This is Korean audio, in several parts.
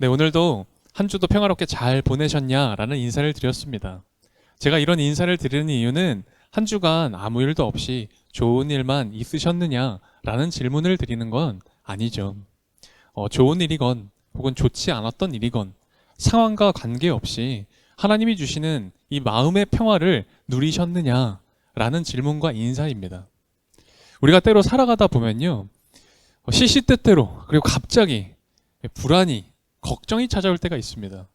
네, 오늘도 한 주도 평화롭게 잘 보내셨냐라는 인사를 드렸습니다. 제가 이런 인사를 드리는 이유는 한 주간 아무 일도 없이 좋은 일만 있으셨느냐라는 질문을 드리는 건 아니죠. 좋은 일이건 혹은 좋지 않았던 일이건 상황과 관계없이 하나님이 주시는 이 마음의 평화를 누리셨느냐라는 질문과 인사입니다. 우리가 때로 살아가다 보면요. 시시때때로 그리고 갑자기 불안이 걱정이 찾아올 때가 있습니다.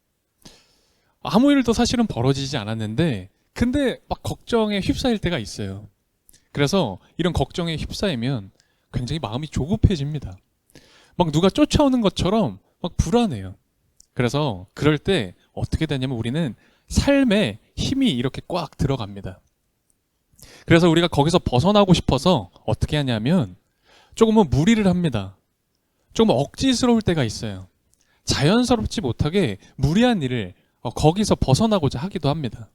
아무 일도 사실은 벌어지지 않았는데 근데 막 걱정에 휩싸일 때가 있어요. 그래서 이런 걱정에 휩싸이면 굉장히 마음이 조급해집니다. 막 누가 쫓아오는 것처럼 막 불안해요. 그래서 그럴 때 어떻게 되냐면 우리는 삶에 힘이 이렇게 꽉 들어갑니다. 그래서 우리가 거기서 벗어나고 싶어서 어떻게 하냐면 조금은 무리를 합니다. 조금 억지스러울 때가 있어요. 자연스럽지 못하게 무리한 일을 거기서 벗어나고자 하기도 합니다.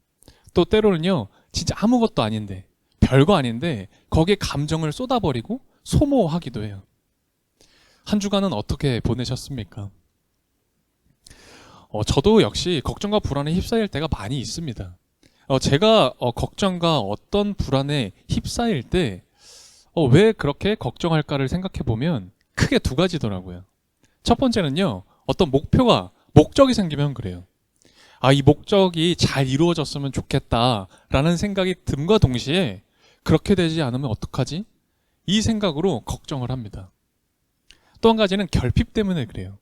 또 때로는요, 진짜 아무것도 아닌데, 별거 아닌데, 거기에 감정을 쏟아버리고 소모하기도 해요. 한 주간은 어떻게 보내셨습니까? 저도 역시 걱정과 불안에 휩싸일 때가 많이 있습니다. 제가 걱정과 어떤 불안에 휩싸일 때, 왜 그렇게 걱정할까를 생각해 보면 크게 두 가지더라고요. 첫 번째는요, 어떤 목적이 생기면 그래요. 이 목적이 잘 이루어졌으면 좋겠다라는 생각이 듦과 동시에 그렇게 되지 않으면 어떡하지? 이 생각으로 걱정을 합니다. 또 한 가지는 결핍 때문에 그래요.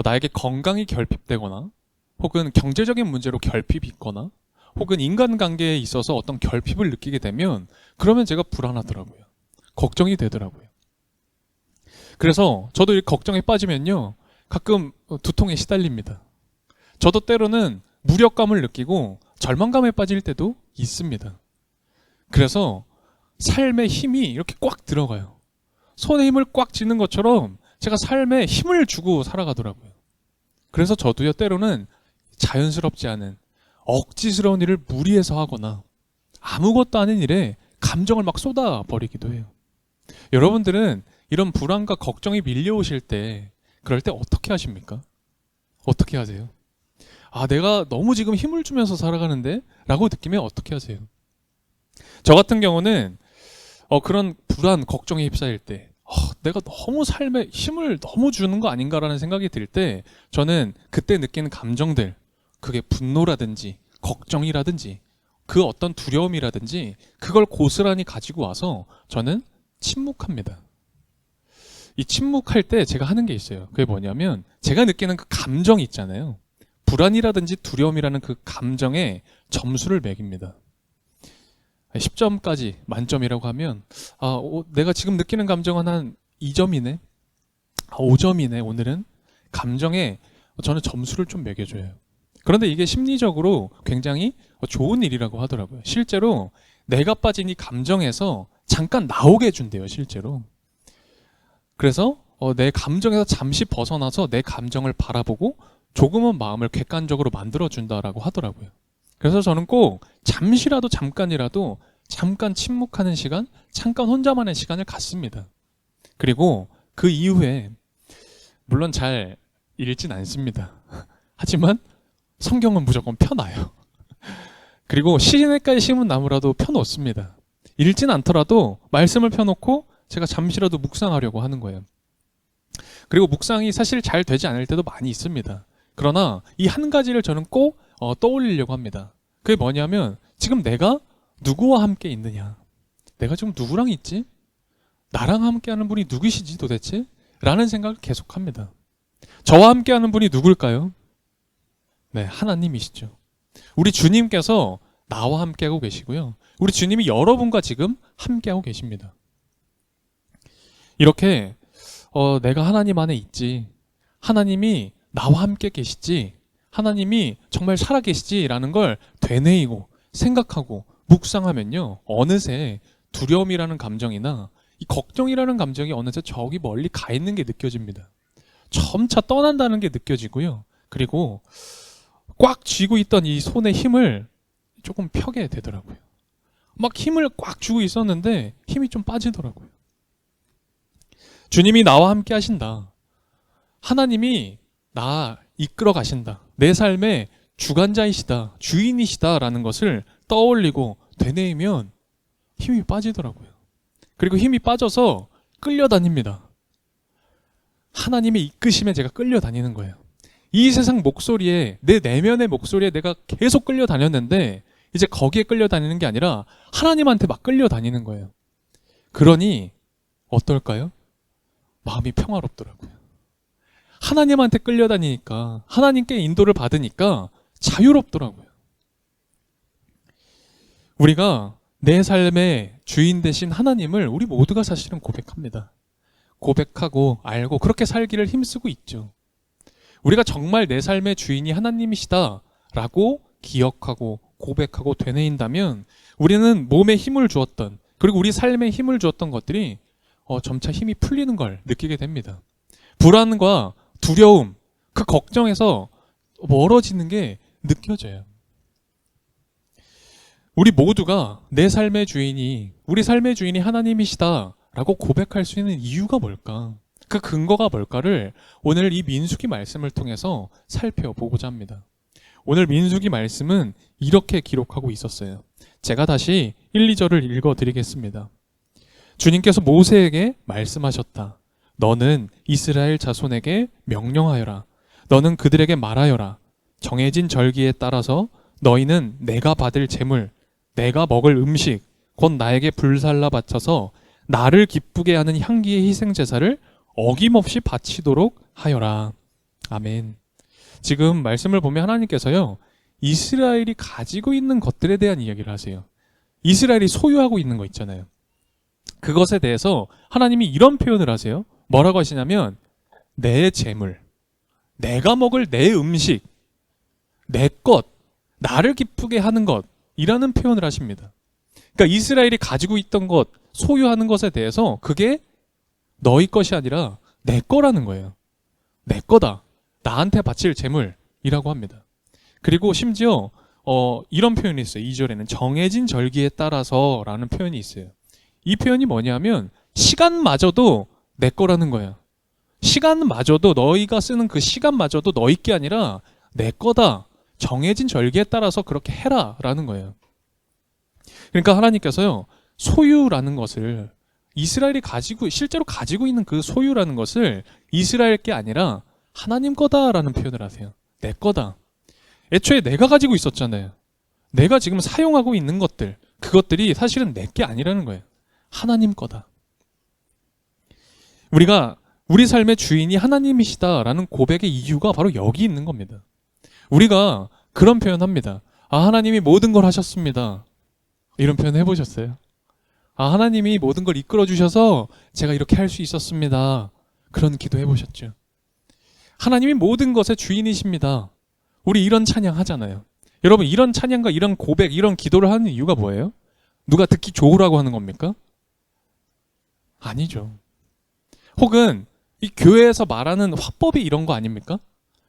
나에게 건강이 결핍되거나 혹은 경제적인 문제로 결핍이 있거나 혹은 인간관계에 있어서 어떤 결핍을 느끼게 되면 그러면 제가 불안하더라고요. 걱정이 되더라고요. 그래서 저도 이 걱정에 빠지면요. 가끔 두통에 시달립니다. 저도 때로는 무력감을 느끼고 절망감에 빠질 때도 있습니다. 그래서 삶의 힘이 이렇게 꽉 들어가요. 손에 힘을 꽉 쥐는 것처럼 제가 삶에 힘을 주고 살아가더라고요. 그래서 저도요, 때로는 자연스럽지 않은 억지스러운 일을 무리해서 하거나 아무것도 아닌 일에 감정을 막 쏟아버리기도 해요. 여러분들은 이런 불안과 걱정이 밀려오실 때 그럴 때 어떻게 하십니까? 어떻게 하세요? 내가 너무 지금 힘을 주면서 살아가는데? 라고 느끼면 어떻게 하세요? 저 같은 경우는 그런 불안, 걱정에 휩싸일 때 내가 너무 삶에 힘을 너무 주는 거 아닌가라는 생각이 들 때 저는 그때 느끼는 감정들, 그게 분노라든지 걱정이라든지 그 어떤 두려움이라든지 그걸 고스란히 가지고 와서 저는 침묵합니다. 이 침묵할 때 제가 하는 게 있어요. 그게 뭐냐면 제가 느끼는 그 감정 있잖아요. 불안이라든지 두려움이라는 그 감정에 점수를 매깁니다. 10점까지 만점이라고 하면 내가 지금 느끼는 감정은 한 2점이네. 5점이네. 오늘은 감정에 저는 점수를 좀 매겨줘요. 그런데 이게 심리적으로 굉장히 좋은 일이라고 하더라고요. 실제로 내가 빠진 이 감정에서 잠깐 나오게 해준대요. 실제로. 그래서 내 감정에서 잠시 벗어나서 내 감정을 바라보고 조금은 마음을 객관적으로 만들어준다라고 하더라고요. 그래서 저는 꼭 잠시라도 잠깐이라도 잠깐 침묵하는 시간, 잠깐 혼자만의 시간을 갖습니다. 그리고 그 이후에 물론 잘 읽진 않습니다. 하지만 성경은 무조건 펴놔요. 그리고 시내가에 심은 나무라도 펴놓습니다. 읽진 않더라도 말씀을 펴놓고 제가 잠시라도 묵상하려고 하는 거예요. 그리고 묵상이 사실 잘 되지 않을 때도 많이 있습니다. 그러나 이 한 가지를 저는 꼭 떠올리려고 합니다. 그게 뭐냐면 지금 내가 누구와 함께 있느냐? 내가 지금 누구랑 있지? 나랑 함께하는 분이 누구시지 도대체? 라는 생각을 계속합니다. 저와 함께하는 분이 누굴까요? 네, 하나님이시죠. 우리 주님께서 나와 함께하고 계시고요. 우리 주님이 여러분과 지금 함께하고 계십니다. 이렇게 내가 하나님 안에 있지, 하나님이 나와 함께 계시지, 하나님이 정말 살아계시지라는 걸 되뇌이고 생각하고 묵상하면요, 어느새 두려움이라는 감정이나 이 걱정이라는 감정이 어느새 저기 멀리 가 있는 게 느껴집니다. 점차 떠난다는 게 느껴지고요. 그리고 꽉 쥐고 있던 이 손의 힘을 조금 펴게 되더라고요. 막 힘을 꽉 쥐고 있었는데 힘이 좀 빠지더라고요. 주님이 나와 함께 하신다. 하나님이 나 이끌어 가신다. 내 삶의 주관자이시다. 주인이시다라는 것을 떠올리고 되뇌이면 힘이 빠지더라고요. 그리고 힘이 빠져서 끌려다닙니다. 하나님의 이끄심에 제가 끌려다니는 거예요. 이 세상 목소리에, 내 내면의 목소리에 내가 계속 끌려다녔는데 이제 거기에 끌려다니는 게 아니라 하나님한테 막 끌려다니는 거예요. 그러니 어떨까요? 마음이 평화롭더라고요. 하나님한테 끌려다니니까, 하나님께 인도를 받으니까 자유롭더라고요. 우리가 내 삶의 주인 되신 하나님을 우리 모두가 사실은 고백합니다. 고백하고 알고 그렇게 살기를 힘쓰고 있죠. 우리가 정말 내 삶의 주인이 하나님이시다라고 기억하고 고백하고 되뇌인다면 우리는 몸에 힘을 주었던, 그리고 우리 삶에 힘을 주었던 것들이 점차 힘이 풀리는 걸 느끼게 됩니다. 불안과 두려움, 그 걱정에서 멀어지는 게 느껴져요. 우리 모두가 내 삶의 주인이, 우리 삶의 주인이 하나님이시다라고 고백할 수 있는 이유가 뭘까? 그 근거가 뭘까를 오늘 이 민수기 말씀을 통해서 살펴보고자 합니다. 오늘 민수기 말씀은 이렇게 기록하고 있었어요. 제가 다시 1, 2절을 읽어드리겠습니다. 주님께서 모세에게 말씀하셨다. 너는 이스라엘 자손에게 명령하여라. 너는 그들에게 말하여라. 정해진 절기에 따라서 너희는 내가 받을 제물, 내가 먹을 음식, 곧 나에게 불살라 바쳐서 나를 기쁘게 하는 향기의 희생제사를 어김없이 바치도록 하여라. 아멘. 지금 말씀을 보면 하나님께서요, 이스라엘이 가지고 있는 것들에 대한 이야기를 하세요. 이스라엘이 소유하고 있는 거 있잖아요. 그것에 대해서 하나님이 이런 표현을 하세요. 뭐라고 하시냐면 내 재물, 내가 먹을 내 음식, 내 것, 나를 기쁘게 하는 것, 이라는 표현을 하십니다. 그러니까 이스라엘이 가지고 있던 것, 소유하는 것에 대해서 그게 너희 것이 아니라 내 거라는 거예요. 내 거다. 나한테 바칠 재물이라고 합니다. 그리고 심지어 이런 표현이 있어요. 2절에는 정해진 절기에 따라서 라는 표현이 있어요. 이 표현이 뭐냐면 시간마저도 내 거라는 거예요. 시간마저도, 너희가 쓰는 그 시간마저도 너희 게 아니라 내 거다. 정해진 절기에 따라서 그렇게 해라 라는 거예요. 그러니까 하나님께서요, 소유라는 것을, 이스라엘이 실제로 가지고 있는 그 소유라는 것을 이스라엘 게 아니라 하나님 거다라는 표현을 하세요. 내 거다. 애초에 내가 가지고 있었잖아요. 내가 지금 사용하고 있는 것들, 그것들이 사실은 내 게 아니라는 거예요. 하나님 거다. 우리가 우리 삶의 주인이 하나님이시다라는 고백의 이유가 바로 여기 있는 겁니다. 우리가 그런 표현합니다. 하나님이 모든 걸 하셨습니다. 이런 표현 해보셨어요? 하나님이 모든 걸 이끌어 주셔서 제가 이렇게 할 수 있었습니다. 그런 기도 해보셨죠? 하나님이 모든 것의 주인이십니다. 우리 이런 찬양 하잖아요. 여러분, 이런 찬양과 이런 고백, 이런 기도를 하는 이유가 뭐예요? 누가 듣기 좋으라고 하는 겁니까? 아니죠. 혹은 이 교회에서 말하는 화법이 이런 거 아닙니까?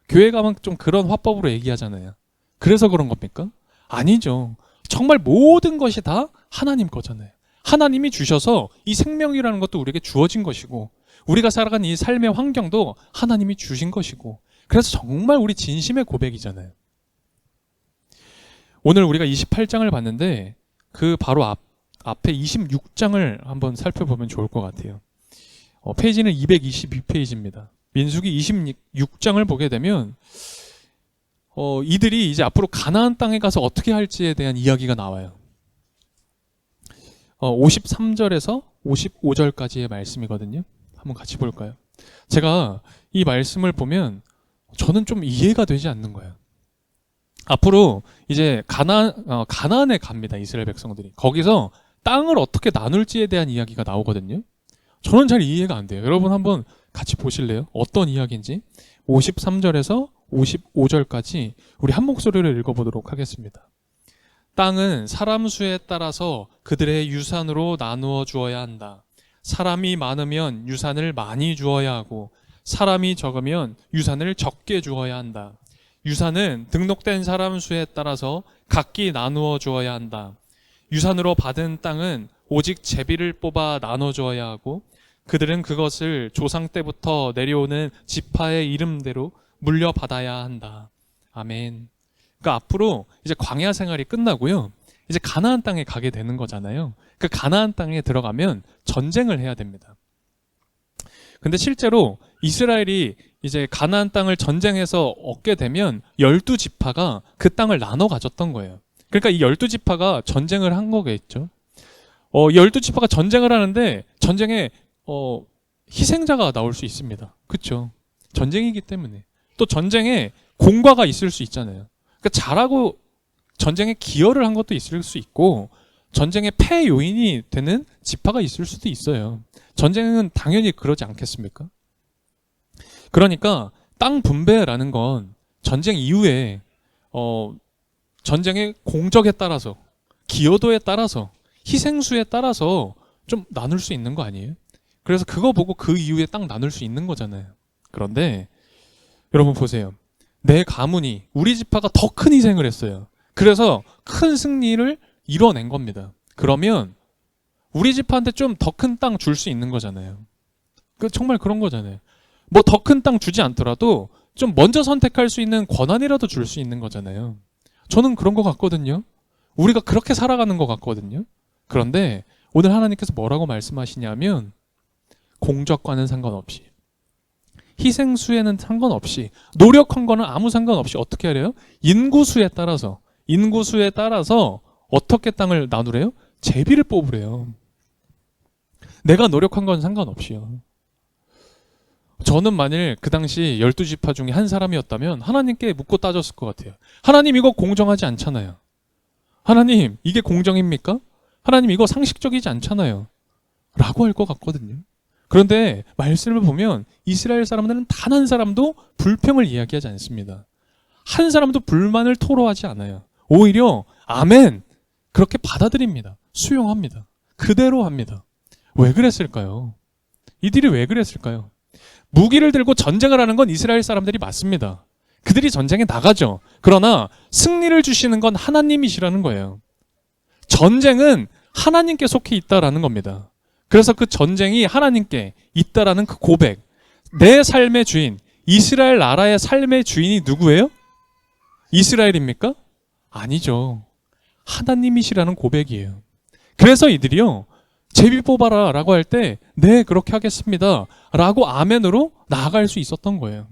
교회 가면 좀 그런 화법으로 얘기하잖아요. 그래서 그런 겁니까? 아니죠. 정말 모든 것이 다 하나님 거잖아요. 하나님이 주셔서 이 생명이라는 것도 우리에게 주어진 것이고, 우리가 살아가는 이 삶의 환경도 하나님이 주신 것이고, 그래서 정말 우리 진심의 고백이잖아요. 오늘 우리가 28장을 봤는데 그 바로 앞에 26장을 한번 살펴보면 좋을 것 같아요. 페이지는 222페이지입니다. 민수기 26장을 보게 되면 이들이 이제 앞으로 가나안 땅에 가서 어떻게 할지에 대한 이야기가 나와요. 53절에서 55절까지의 말씀이거든요. 한번 같이 볼까요? 제가 이 말씀을 보면 저는 좀 이해가 되지 않는 거예요. 앞으로 이제 가나안에 갑니다. 이스라엘 백성들이. 거기서 땅을 어떻게 나눌지에 대한 이야기가 나오거든요. 저는 잘 이해가 안 돼요. 여러분 한번 같이 보실래요? 어떤 이야기인지. 53절에서 55절까지 우리 한 목소리를 읽어보도록 하겠습니다. 땅은 사람 수에 따라서 그들의 유산으로 나누어 주어야 한다. 사람이 많으면 유산을 많이 주어야 하고 사람이 적으면 유산을 적게 주어야 한다. 유산은 등록된 사람 수에 따라서 각기 나누어 주어야 한다. 유산으로 받은 땅은 오직 제비를 뽑아 나눠 주어야 하고 그들은 그것을 조상 때부터 내려오는 지파의 이름대로 물려받아야 한다. 아멘. 그러니까 앞으로 이제 광야 생활이 끝나고요. 이제 가나안 땅에 가게 되는 거잖아요. 그 가나안 땅에 들어가면 전쟁을 해야 됩니다. 근데 실제로 이스라엘이 이제 가나안 땅을 전쟁해서 얻게 되면 12지파가 그 땅을 나눠 가졌던 거예요. 그러니까 이 12지파가 전쟁을 한 거겠죠. 12지파가 전쟁을 하는데 전쟁에 희생자가 나올 수 있습니다. 그렇죠? 전쟁이기 때문에. 또 전쟁에 공과가 있을 수 있잖아요. 그러니까 잘하고 전쟁에 기여를 한 것도 있을 수 있고 전쟁의 패 요인이 되는 지파가 있을 수도 있어요. 전쟁은 당연히 그러지 않겠습니까? 그러니까 땅 분배라는 건 전쟁 이후에 전쟁의 공적에 따라서 기여도에 따라서 희생수에 따라서 좀 나눌 수 있는 거 아니에요? 그래서 그거 보고 그 이후에 땅 나눌 수 있는 거잖아요. 그런데 여러분 보세요. 내 가문이 우리 지파가 더 큰 희생을 했어요. 그래서 큰 승리를 이뤄낸 겁니다. 그러면 우리 지파한테 좀 더 큰 땅 줄 수 있는 거잖아요. 정말 그런 거잖아요. 뭐 더 큰 땅 주지 않더라도 좀 먼저 선택할 수 있는 권한이라도 줄 수 있는 거잖아요. 저는 그런 것 같거든요. 우리가 그렇게 살아가는 것 같거든요. 그런데 오늘 하나님께서 뭐라고 말씀하시냐면 공적과는 상관없이 희생수에는 상관없이 노력한 거는 아무 상관없이 어떻게 하래요? 인구수에 따라서 어떻게 땅을 나누래요? 제비를 뽑으래요. 내가 노력한 건 상관없이요. 저는 만일 그 당시 12지파 중에 한 사람이었다면 하나님께 묻고 따졌을 것 같아요. 하나님 이거 공정하지 않잖아요. 하나님 이게 공정입니까? 하나님 이거 상식적이지 않잖아요. 라고 할 것 같거든요. 그런데 말씀을 보면 이스라엘 사람들은 단 한 사람도 불평을 이야기하지 않습니다. 한 사람도 불만을 토로하지 않아요. 오히려 아멘 그렇게 받아들입니다. 수용합니다. 그대로 합니다. 왜 그랬을까요? 이들이 왜 그랬을까요? 무기를 들고 전쟁을 하는 건 이스라엘 사람들이 맞습니다. 그들이 전쟁에 나가죠. 그러나 승리를 주시는 건 하나님이시라는 거예요. 전쟁은 하나님께 속해 있다라는 겁니다. 그래서 그 전쟁이 하나님께 있다라는 그 고백, 내 삶의 주인, 이스라엘 나라의 삶의 주인이 누구예요? 이스라엘입니까? 아니죠. 하나님이시라는 고백이에요. 그래서 이들이요, 제비 뽑아라 라고 할 때, 네, 그렇게 하겠습니다 라고 아멘으로 나아갈 수 있었던 거예요.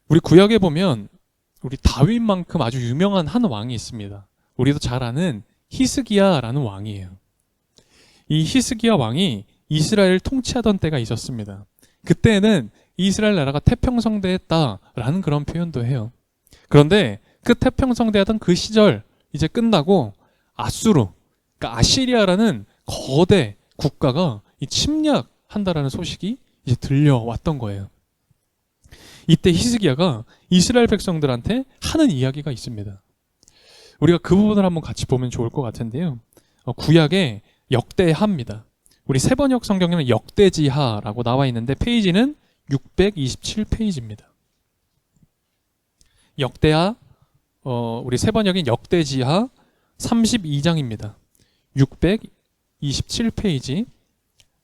우리 구약에 보면 우리 다윗만큼 아주 유명한 한 왕이 있습니다. 우리도 잘 아는 히스기야라는 왕이에요. 이 히스기야 왕이 이스라엘을 통치하던 때가 있었습니다. 그때는 이스라엘 나라가 태평성대했다라는 그런 표현도 해요. 그런데 그 태평성대하던 그 시절 이제 끝나고 아수르, 그러니까 아시리아라는 거대 국가가 침략한다라는 소식이 이제 들려왔던 거예요. 이때 히스기야가 이스라엘 백성들한테 하는 이야기가 있습니다. 우리가 그 부분을 한번 같이 보면 좋을 것 같은데요. 구약의 역대하입니다. 우리 세번역 성경에는 역대지하라고 나와 있는데 페이지는 627페이지입니다. 역대하, 우리 세번역인 역대지하 32장입니다. 627페이지,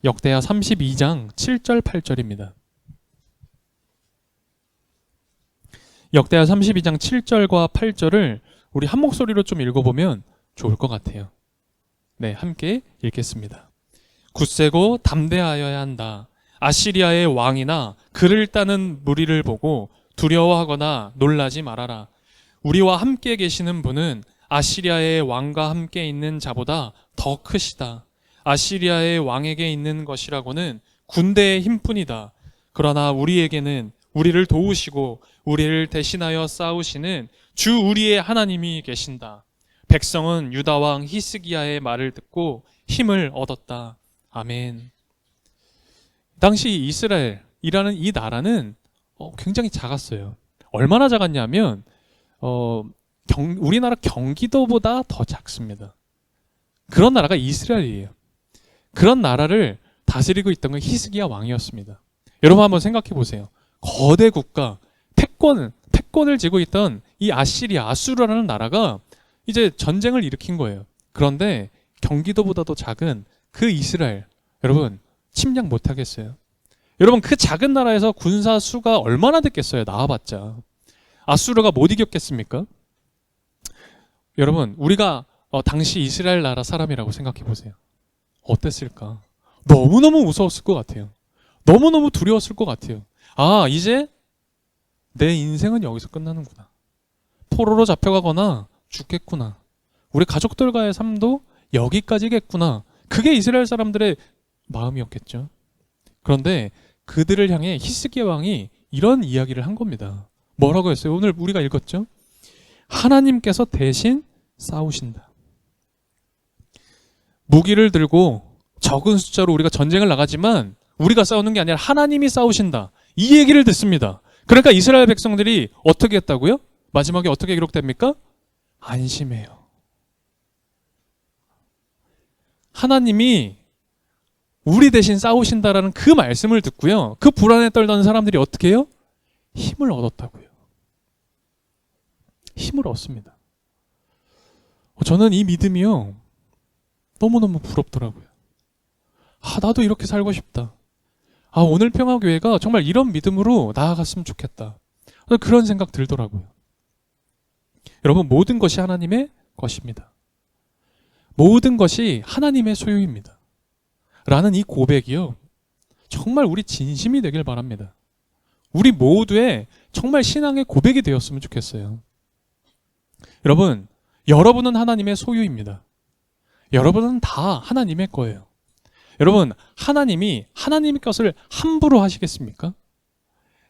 역대하 32장 7절 8절입니다. 역대하 32장 7절과 8절을 우리 한 목소리로 좀 읽어보면 좋을 것 같아요. 네, 함께 읽겠습니다. 굳세고 담대하여야 한다. 아시리아의 왕이나 그를 따는 무리를 보고 두려워하거나 놀라지 말아라. 우리와 함께 계시는 분은 아시리아의 왕과 함께 있는 자보다 더 크시다. 아시리아의 왕에게 있는 것이라고는 군대의 힘뿐이다. 그러나 우리에게는 우리를 도우시고 우리를 대신하여 싸우시는 주 우리의 하나님이 계신다. 백성은 유다 왕 히스기야의 말을 듣고 힘을 얻었다. 아멘. 당시 이스라엘이라는 이 나라는 굉장히 작았어요. 얼마나 작았냐면 우리나라 경기도보다 더 작습니다. 그런 나라가 이스라엘이에요. 그런 나라를 다스리고 있던 건 히스기야 왕이었습니다. 여러분 한번 생각해 보세요. 거대 국가, 패권을 쥐고 있던 이 아수르라는 나라가 이제 전쟁을 일으킨 거예요. 그런데 경기도보다도 작은 그 이스라엘, 여러분 침략 못 하겠어요? 여러분 그 작은 나라에서 군사 수가 얼마나 됐겠어요? 나와봤자. 아수르가 못 이겼겠습니까? 여러분 우리가 당시 이스라엘 나라 사람이라고 생각해 보세요. 어땠을까? 너무너무 무서웠을 것 같아요. 너무너무 두려웠을 것 같아요. 아, 이제 내 인생은 여기서 끝나는구나. 포로로 잡혀가거나 죽겠구나. 우리 가족들과의 삶도 여기까지겠구나. 그게 이스라엘 사람들의 마음이었겠죠. 그런데 그들을 향해 히스기야 왕이 이런 이야기를 한 겁니다. 뭐라고 했어요? 오늘 우리가 읽었죠? 하나님께서 대신 싸우신다. 무기를 들고 적은 숫자로 우리가 전쟁을 나가지만 우리가 싸우는 게 아니라 하나님이 싸우신다. 이 얘기를 듣습니다. 그러니까 이스라엘 백성들이 어떻게 했다고요? 마지막에 어떻게 기록됩니까? 안심해요. 하나님이 우리 대신 싸우신다라는 그 말씀을 듣고요. 그 불안에 떨던 사람들이 어떻게 해요? 힘을 얻었다고요. 힘을 얻습니다. 저는 이 믿음이요. 너무너무 부럽더라고요. 아, 나도 이렇게 살고 싶다. 아, 오늘 평화교회가 정말 이런 믿음으로 나아갔으면 좋겠다. 그런 생각 들더라고요. 여러분, 모든 것이 하나님의 것입니다. 모든 것이 하나님의 소유입니다. 라는 이 고백이요. 정말 우리 진심이 되길 바랍니다. 우리 모두의 정말 신앙의 고백이 되었으면 좋겠어요. 여러분, 여러분은 하나님의 소유입니다. 여러분은 다 하나님의 거예요. 여러분, 하나님이 하나님의 것을 함부로 하시겠습니까?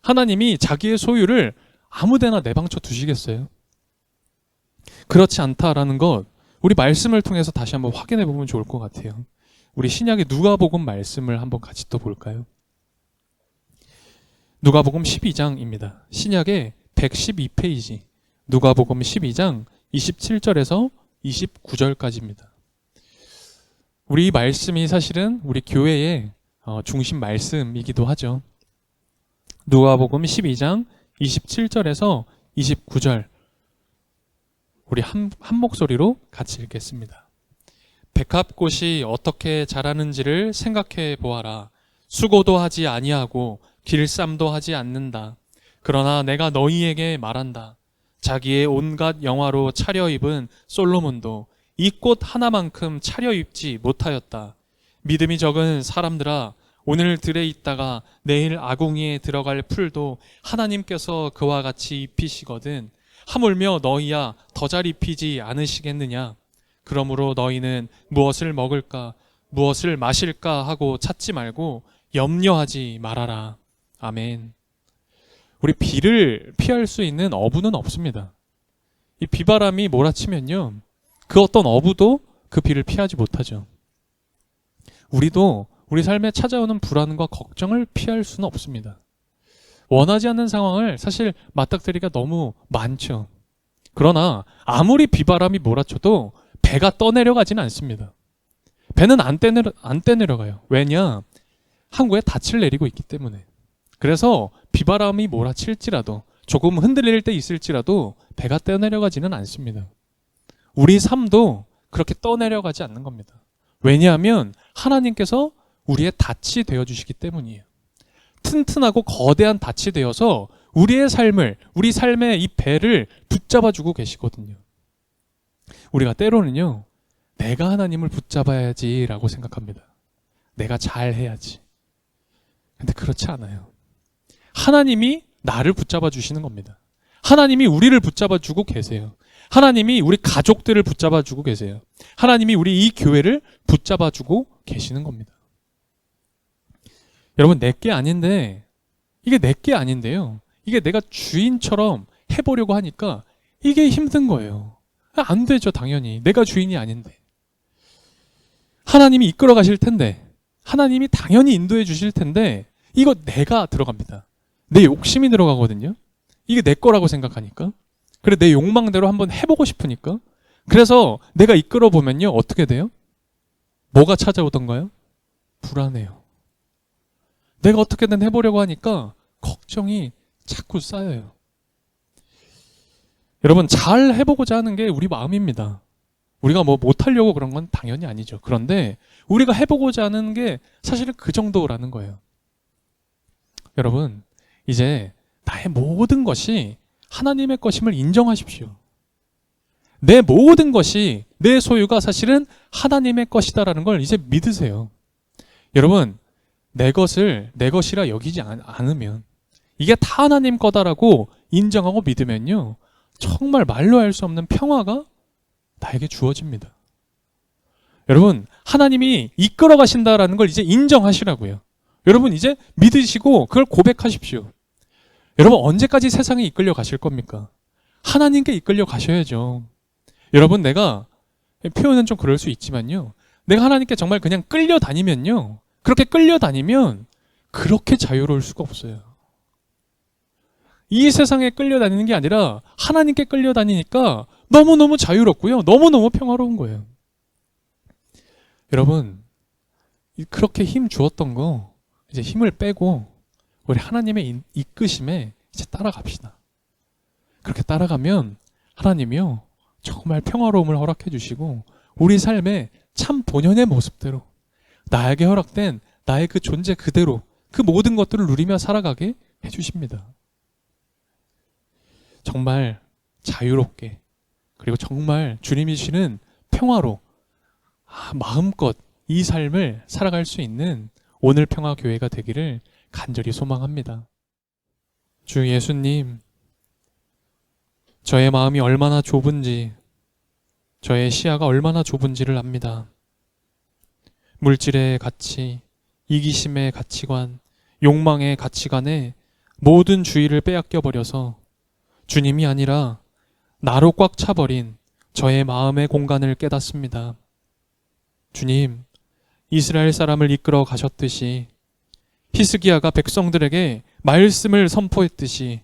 하나님이 자기의 소유를 아무데나 내방쳐 두시겠어요? 그렇지 않다라는 것, 우리 말씀을 통해서 다시 한번 확인해 보면 좋을 것 같아요. 우리 신약의 누가복음 말씀을 한번 같이 또 볼까요? 누가복음 12장입니다. 신약의 112페이지. 누가복음 12장 27절에서 29절까지입니다. 우리 이 말씀이 사실은 우리 교회의 중심 말씀이기도 하죠. 누가복음 12장 27절에서 29절 우리 한 목소리로 같이 읽겠습니다. 백합꽃이 어떻게 자라는지를 생각해 보아라. 수고도 하지 아니하고 길쌈도 하지 않는다. 그러나 내가 너희에게 말한다. 자기의 온갖 영화로 차려입은 솔로몬도 이 꽃 하나만큼 차려입지 못하였다. 믿음이 적은 사람들아, 오늘 들에 있다가 내일 아궁이에 들어갈 풀도 하나님께서 그와 같이 입히시거든. 하물며 너희야 더 잘 입히지 않으시겠느냐? 그러므로 너희는 무엇을 먹을까, 무엇을 마실까 하고 찾지 말고 염려하지 말아라. 아멘. 우리 비를 피할 수 있는 어부는 없습니다. 이 비바람이 몰아치면요, 그 어떤 어부도 그 비를 피하지 못하죠. 우리도 우리 삶에 찾아오는 불안과 걱정을 피할 수는 없습니다. 원하지 않는 상황을 사실 맞닥뜨리기가 너무 많죠. 그러나 아무리 비바람이 몰아쳐도 배가 떠내려가지는 않습니다. 배는 안 떼내려가요. 왜냐? 항구에 닻을 내리고 있기 때문에. 그래서 비바람이 몰아칠지라도 조금 흔들릴 때 있을지라도 배가 떠내려가지는 않습니다. 우리 삶도 그렇게 떠내려가지 않는 겁니다. 왜냐하면 하나님께서 우리의 닻이 되어주시기 때문이에요. 튼튼하고 거대한 닻이 되어서 우리의 삶을, 우리 삶의 이 배를 붙잡아주고 계시거든요. 우리가 때로는요, 내가 하나님을 붙잡아야지라고 생각합니다. 내가 잘해야지. 근데 그렇지 않아요. 하나님이 나를 붙잡아 주시는 겁니다. 하나님이 우리를 붙잡아 주고 계세요. 하나님이 우리 가족들을 붙잡아 주고 계세요. 하나님이 우리 이 교회를 붙잡아 주고 계시는 겁니다. 여러분, 내게 아닌데, 이게 내게 아닌데요. 이게 내가 주인처럼 해보려고 하니까 이게 힘든 거예요. 안 되죠, 당연히. 내가 주인이 아닌데. 하나님이 이끌어 가실 텐데, 하나님이 당연히 인도해 주실 텐데, 이거 내가 들어갑니다. 내 욕심이 들어가거든요. 이게 내 거라고 생각하니까. 그래, 내 욕망대로 한번 해보고 싶으니까. 그래서 내가 이끌어 보면요, 어떻게 돼요? 뭐가 찾아오던가요? 불안해요. 내가 어떻게든 해보려고 하니까 걱정이 자꾸 쌓여요. 여러분, 잘 해보고자 하는 게 우리 마음입니다. 우리가 뭐 못하려고 그런 건 당연히 아니죠. 그런데 우리가 해보고자 하는 게 사실은 그 정도라는 거예요. 여러분, 이제 나의 모든 것이 하나님의 것임을 인정하십시오. 내 모든 것이, 내 소유가 사실은 하나님의 것이다라는 걸 이제 믿으세요. 여러분, 내 것을 내 것이라 여기지 않으면, 이게 다 하나님 거다라고 인정하고 믿으면요, 정말 말로 할 수 없는 평화가 나에게 주어집니다. 여러분, 하나님이 이끌어 가신다라는 걸 이제 인정하시라고요. 여러분, 이제 믿으시고 그걸 고백하십시오. 여러분, 언제까지 세상에 이끌려 가실 겁니까? 하나님께 이끌려 가셔야죠. 여러분, 내가, 표현은 좀 그럴 수 있지만요, 내가 하나님께 정말 그냥 끌려다니면요, 그렇게 끌려다니면 그렇게 자유로울 수가 없어요. 이 세상에 끌려다니는 게 아니라 하나님께 끌려다니니까 너무너무 자유롭고요, 너무너무 평화로운 거예요. 여러분, 그렇게 힘 주었던 거 이제 힘을 빼고 우리 하나님의 이끄심에 이제 따라갑시다. 그렇게 따라가면 하나님이요, 정말 평화로움을 허락해 주시고 우리 삶의 참 본연의 모습대로, 나에게 허락된 나의 그 존재 그대로 그 모든 것들을 누리며 살아가게 해주십니다. 정말 자유롭게, 그리고 정말 주님이 주시는 평화로 마음껏 이 삶을 살아갈 수 있는 오늘 평화교회가 되기를 간절히 소망합니다. 주 예수님, 저의 마음이 얼마나 좁은지, 저의 시야가 얼마나 좁은지를 압니다. 물질의 가치, 이기심의 가치관, 욕망의 가치관에 모든 주의를 빼앗겨버려서 주님이 아니라 나로 꽉 차버린 저의 마음의 공간을 깨닫습니다. 주님, 이스라엘 사람을 이끌어 가셨듯이, 히스기야가 백성들에게 말씀을 선포했듯이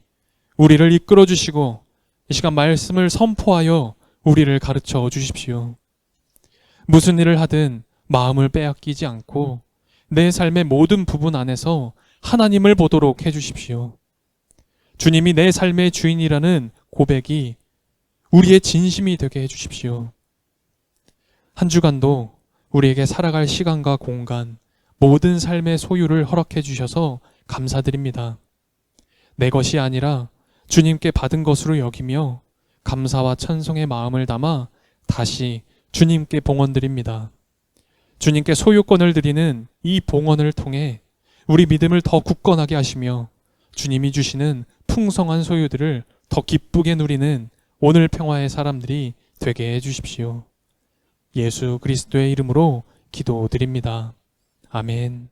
우리를 이끌어 주시고 이 시간 말씀을 선포하여 우리를 가르쳐 주십시오. 무슨 일을 하든 마음을 빼앗기지 않고 내 삶의 모든 부분 안에서 하나님을 보도록 해주십시오. 주님이 내 삶의 주인이라는 고백이 우리의 진심이 되게 해주십시오. 한 주간도 우리에게 살아갈 시간과 공간, 모든 삶의 소유를 허락해 주셔서 감사드립니다. 내 것이 아니라 주님께 받은 것으로 여기며 감사와 찬송의 마음을 담아 다시 주님께 봉헌드립니다. 주님께 소유권을 드리는 이 봉헌을 통해 우리 믿음을 더 굳건하게 하시며 주님이 주시는 풍성한 소유들을 더 기쁘게 누리는 오늘 평화의 사람들이 되게 해주십시오. 예수 그리스도의 이름으로 기도드립니다. 아멘.